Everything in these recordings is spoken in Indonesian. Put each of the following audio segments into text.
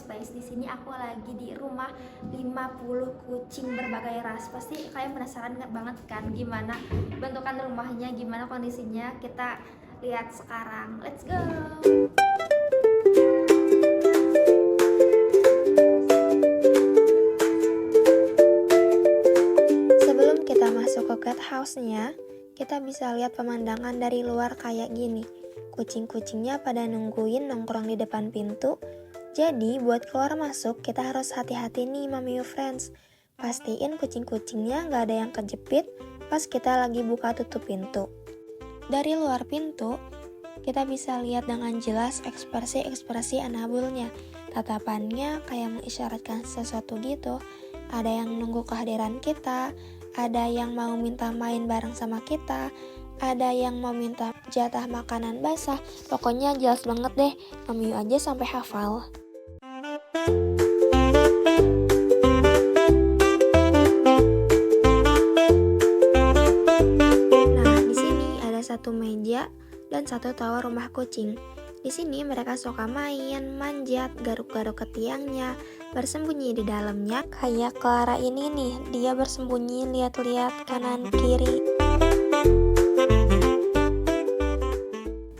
Space. Di sini aku lagi di rumah 50 kucing berbagai ras. Pasti kalian penasaran banget kan gimana bentukan rumahnya, gimana kondisinya. Kita lihat sekarang. Let's go. Sebelum kita masuk ke cat house-nya, kita bisa lihat pemandangan dari luar kayak gini. Kucing-kucingnya pada nungguin nongkrong di depan pintu. Jadi buat keluar masuk kita harus hati-hati nih Mamiu Friends. Pastiin kucing-kucingnya nggak ada yang kejepit pas kita lagi buka tutup pintu. Dari luar pintu, kita bisa lihat dengan jelas ekspresi-ekspresi Annabelle-nya. Tatapannya kayak mengisyaratkan sesuatu gitu. Ada yang nunggu kehadiran kita, ada yang mau minta main bareng sama kita, ada yang mau minta jatah makanan basah. Pokoknya jelas banget deh, Mamiu aja sampai hafal. Nah, di sini ada satu meja dan satu tower rumah kucing. Di sini mereka suka main, manjat, garuk-garuk ke tiangnya, bersembunyi di dalamnya. Kayak Clara ini nih, dia bersembunyi lihat-lihat kanan kiri.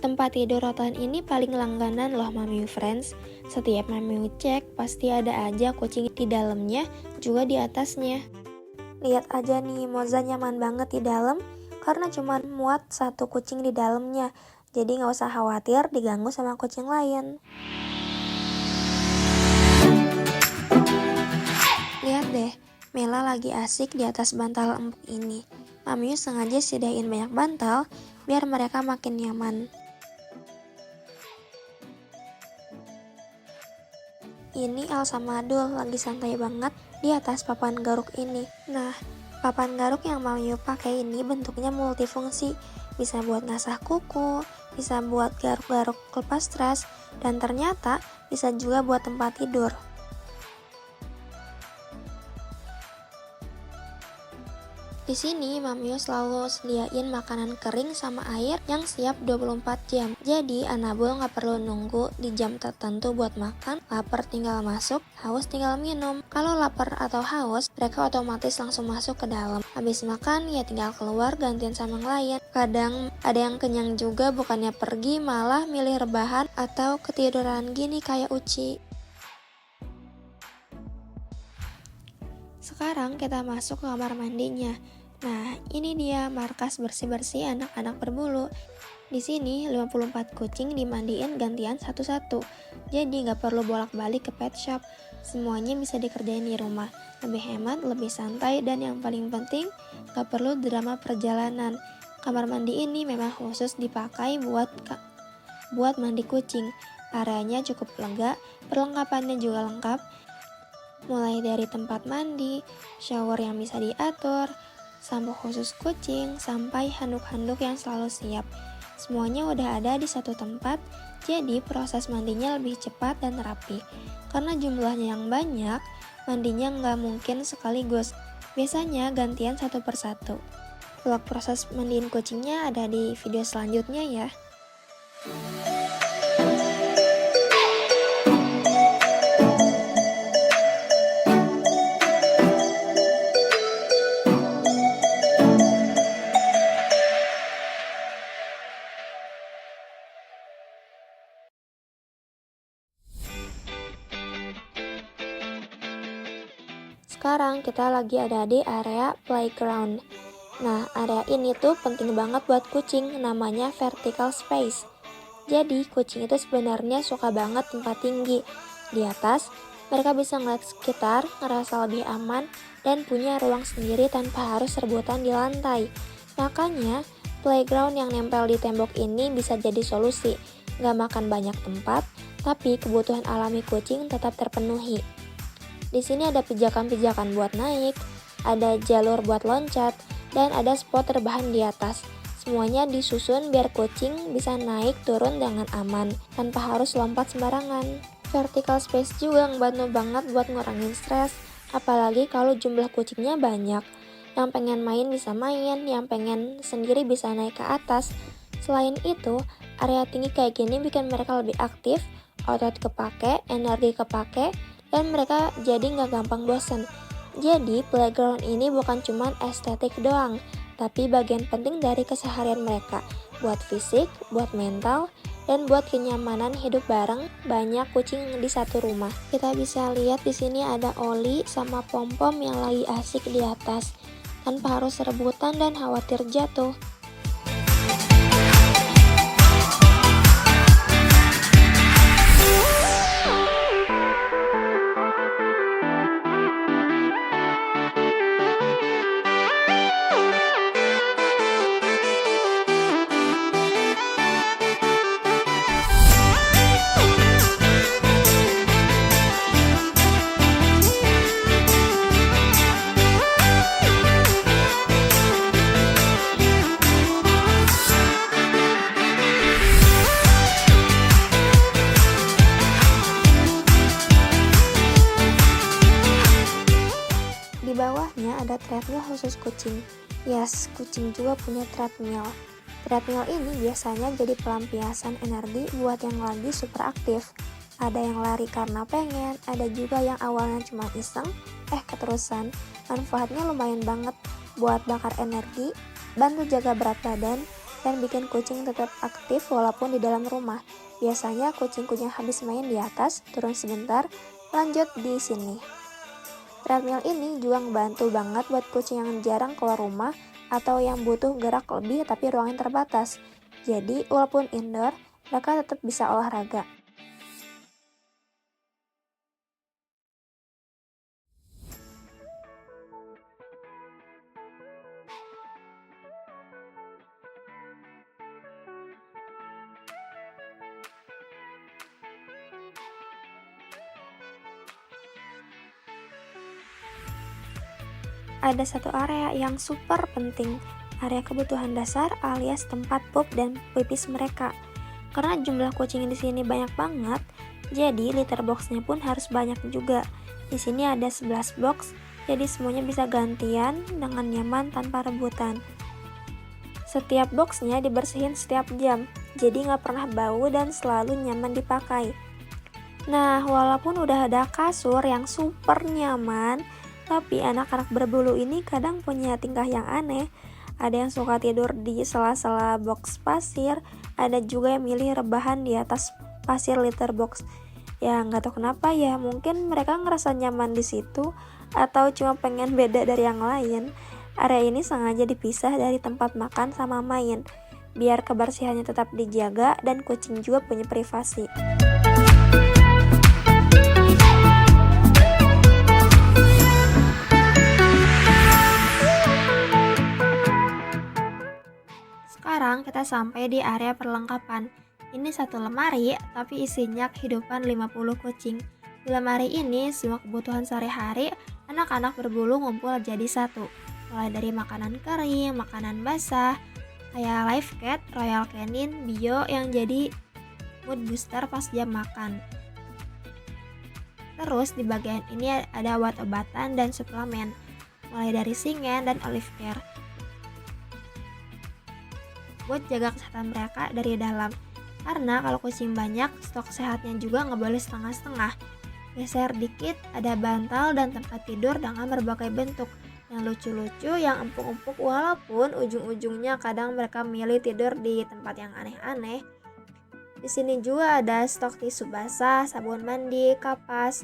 Tempat tidur rotan ini paling langganan loh Mamiu Friends. Setiap Mamiu cek, pasti ada aja kucing di dalamnya, juga di atasnya. Lihat aja nih, Moza nyaman banget di dalam karena cuma muat satu kucing di dalamnya. Jadi nggak usah khawatir diganggu sama kucing lain. Lihat deh, Mela lagi asik di atas bantal empuk ini. Mamiu sengaja sediain banyak bantal biar mereka makin nyaman. Ini El sama Dul lagi santai banget di atas papan garuk ini. Nah, papan garuk yang Mamiu pakai ini bentuknya multifungsi. Bisa buat ngasah kuku, bisa buat garuk-garuk lepas stres, dan ternyata bisa juga buat tempat tidur. Di sini Mamiu selalu sediain makanan kering sama air yang siap 24 jam. Jadi Annabelle nggak perlu nunggu di jam tertentu buat makan. Lapar tinggal masuk, haus tinggal minum. Kalau lapar atau haus, mereka otomatis langsung masuk ke dalam. Habis makan ya tinggal keluar gantian sama yang lain. Kadang ada yang kenyang juga, bukannya pergi malah milih rebahan atau ketiduran gini kayak Uci. Sekarang kita masuk ke kamar mandinya. Nah, ini dia markas bersih-bersih anak-anak berbulu. Di sini 54 kucing dimandiin gantian satu-satu. Jadi nggak perlu bolak-balik ke pet shop. Semuanya bisa dikerjain di rumah. Lebih hemat, lebih santai, dan yang paling penting nggak perlu drama perjalanan. Kamar mandi ini memang khusus dipakai buat mandi kucing. Areanya cukup lega, perlengkapannya juga lengkap. Mulai dari tempat mandi, shower yang bisa diatur, sampo khusus kucing, sampai handuk-handuk yang selalu siap. Semuanya udah ada di satu tempat, jadi proses mandinya lebih cepat dan rapi. Karena jumlahnya yang banyak, mandinya nggak mungkin sekaligus. Biasanya gantian satu persatu. Vlog proses mandiin kucingnya ada di video selanjutnya ya. Sekarang kita lagi ada di area playground. Nah, area ini tuh penting banget buat kucing, namanya vertical space. Jadi, kucing itu sebenarnya suka banget tempat tinggi. Di atas, mereka bisa ngeliat sekitar, ngerasa lebih aman, dan punya ruang sendiri tanpa harus rebutan di lantai. Makanya, playground yang nempel di tembok ini bisa jadi solusi. Nggak makan banyak tempat, tapi kebutuhan alami kucing tetap terpenuhi. Di sini ada pijakan-pijakan buat naik, ada jalur buat loncat, dan ada spot rebahan di atas. Semuanya disusun biar kucing bisa naik turun dengan aman, tanpa harus lompat sembarangan. Vertical space juga ngebantu banget buat ngurangin stres, apalagi kalau jumlah kucingnya banyak. Yang pengen main bisa main, yang pengen sendiri bisa naik ke atas. Selain itu, area tinggi kayak gini bikin mereka lebih aktif, otot kepake, energi kepake, dan mereka jadi nggak gampang bosen. Jadi playground ini bukan cuma estetik doang, tapi bagian penting dari keseharian mereka, buat fisik, buat mental, dan buat kenyamanan hidup bareng banyak kucing di satu rumah. Kita bisa lihat di sini ada Oli sama Pom-Pom yang lagi asik di atas, tanpa harus rebutan dan khawatir jatuh. Di bawahnya ada treadmill khusus kucing. Yes, kucing juga punya treadmill. Treadmill ini biasanya jadi pelampiasan energi buat yang lagi super aktif. Ada yang lari karena pengen, ada juga yang awalnya cuma iseng, keterusan. Manfaatnya lumayan banget buat bakar energi, bantu jaga berat badan, dan bikin kucing tetap aktif walaupun di dalam rumah. Biasanya kucing-kucing habis main di atas, turun sebentar, lanjut di sini. Treadmill ini juga ngebantu banget buat kucing yang jarang keluar rumah atau yang butuh gerak lebih tapi ruangan terbatas. Jadi walaupun indoor, mereka tetap bisa olahraga. Ada satu area yang super penting, area kebutuhan dasar alias tempat pup dan pipis mereka. Karena jumlah kucing di sini banyak banget, jadi litter boxnya pun harus banyak juga. Di sini ada 11 box, jadi semuanya bisa gantian dengan nyaman tanpa rebutan. Setiap boxnya dibersihin setiap jam, jadi nggak pernah bau dan selalu nyaman dipakai. Nah, walaupun udah ada kasur yang super nyaman, tapi anak-anak berbulu ini kadang punya tingkah yang aneh. Ada yang suka tidur di sela-sela box pasir, ada juga yang milih rebahan di atas pasir litter box. Ya nggak tahu kenapa ya, mungkin mereka ngerasa nyaman di situ atau cuma pengen beda dari yang lain. Area ini sengaja dipisah dari tempat makan sama main, biar kebersihannya tetap dijaga dan kucing juga punya privasi. Sekarang kita sampai di area perlengkapan. Ini satu lemari, tapi isinya kehidupan 50 kucing. Di lemari ini, semua kebutuhan sehari-hari anak-anak berbulu ngumpul jadi satu. Mulai dari makanan kering, makanan basah, kayak Live Cat, Royal Canin, Bio yang jadi mood booster pas jam makan. Terus di bagian ini ada obat-obatan dan suplemen, mulai dari Singen dan Olive Care, buat jaga kesehatan mereka dari dalam. Karena kalau kucing banyak, stok sehatnya juga nggak boleh setengah-setengah. Geser dikit, ada bantal dan tempat tidur dengan berbagai bentuk, yang lucu-lucu, yang empuk-empuk, walaupun ujung-ujungnya kadang mereka milih tidur di tempat yang aneh-aneh. Di sini juga ada stok tisu basah, sabun mandi, kapas,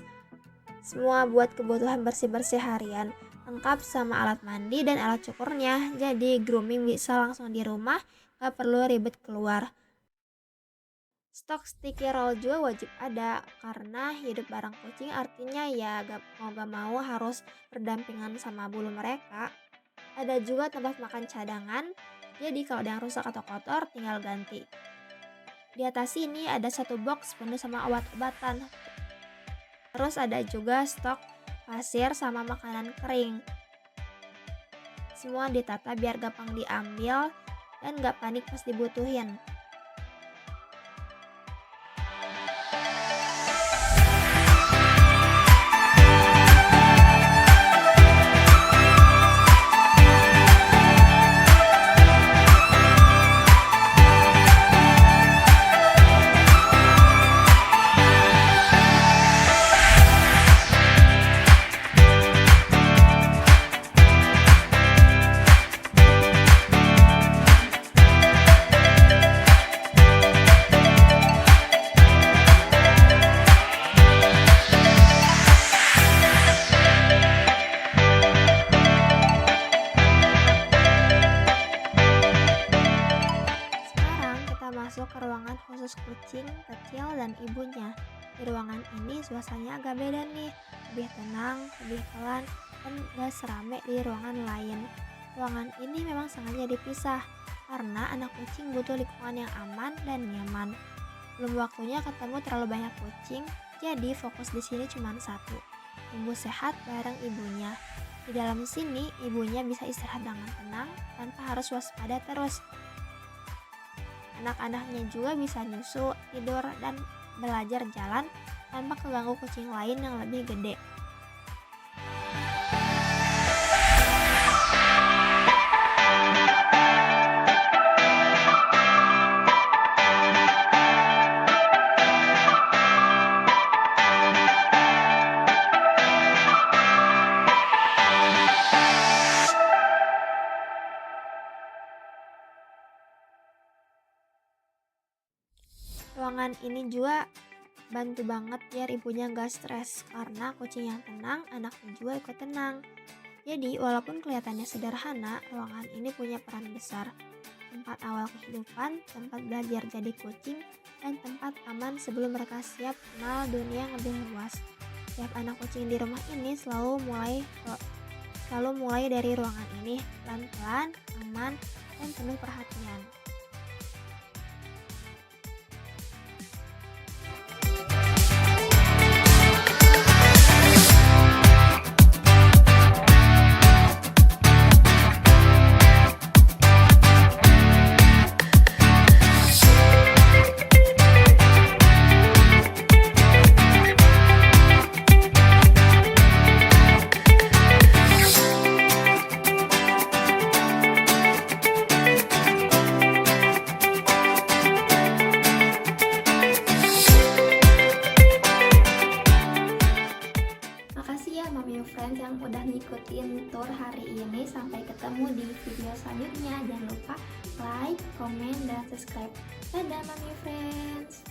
semua buat kebutuhan bersih-bersih harian, lengkap sama alat mandi dan alat cukurnya. Jadi grooming bisa langsung di rumah, gak perlu ribet keluar. Stok sticky roll juga wajib ada, karena hidup bareng kucing artinya ya gak mau harus berdampingan sama bulu mereka. Ada juga tempat makan cadangan, jadi kalau ada yang rusak atau kotor tinggal ganti. Di atas sini ada satu box penuh sama obat-obatan. Terus ada juga stok pasir sama makanan kering. Semua ditata biar gampang diambil dan gak panik pas dibutuhin. masuk ke ruangan khusus kucing kecil dan ibunya. Di ruangan ini suasananya agak beda nih, lebih tenang, lebih pelan, dan gak serame di ruangan lain. Ruangan ini memang sengaja dipisah karena anak kucing butuh lingkungan yang aman dan nyaman. Belum waktunya ketemu terlalu banyak kucing, jadi fokus di sini cuma satu, tumbuh sehat bareng ibunya. Di dalam sini, ibunya bisa istirahat dengan tenang tanpa harus waspada terus. Anak-anaknya juga bisa nyusu, tidur, dan belajar jalan tanpa keganggu kucing lain yang lebih gede. Ruangan ini juga bantu banget biar ibunya gak stres karena kucing yang tenang, anaknya juga ikut tenang. Jadi walaupun kelihatannya sederhana, ruangan ini punya peran besar. Tempat awal kehidupan, tempat belajar jadi kucing, dan tempat aman sebelum mereka siap kenal dunia yang lebih luas. Setiap anak kucing di rumah ini selalu mulai dari ruangan ini, pelan-pelan, aman, dan penuh perhatian. Makasih ya Mami Friends yang udah ngikutin tour hari ini. Sampai ketemu di video selanjutnya. Jangan lupa like, komen, dan subscribe. Dadah Mami Friends.